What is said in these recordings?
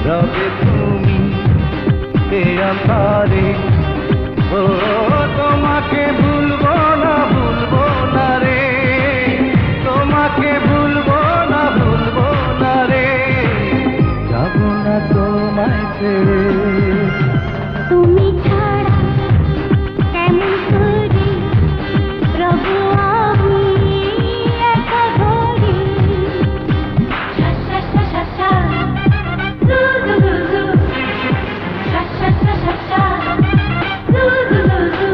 রবে তুমি এ আন্ধারে। ও তোমাকে ভুলবো না রে, তোমাকে ভুলবো না রে, যাব না তোমায় ছেড়ে। তুমি ছাড়া কেমন করে রবো আমি একা ঘরে। সা সা সা সা সা লু লু লু লু, সা সা সা সা সা লু লু লু লু।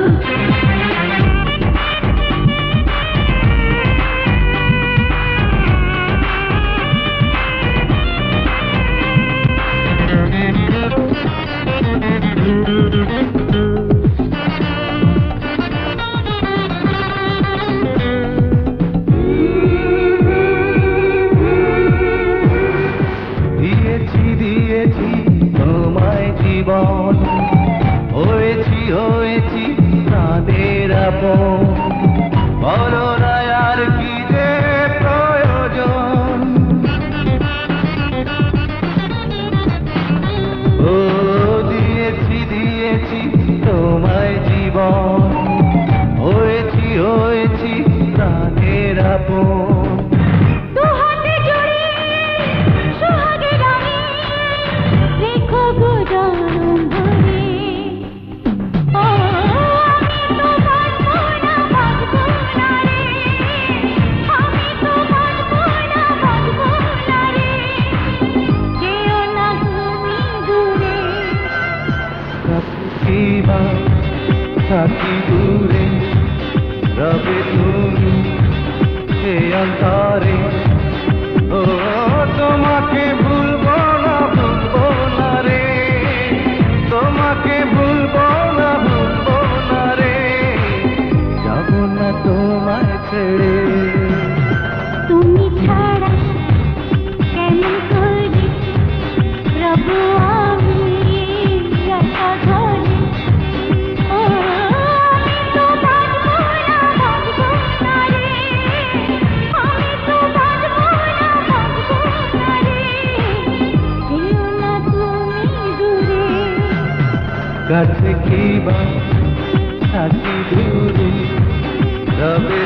দিয়েছি তোমায় জীবন, হয়েছি প্রাণের আপন। বলো না আর কি যে প্রয়োজন। ও দিয়েছি তোমায় জীবন, হয়েছি প্রাণের আপন। থাকি দূরে, রবে তুমি সে অন্তরে। ও তোমাকে ভুলবো না রে, তোমাকে ভুলবো না রে, যাব না তোমায় ছেড়ে। তুমি ছাড়া কেমন করে রবো আমি একা ঘরে। কাছে কি বা থাকি দূরে, রবে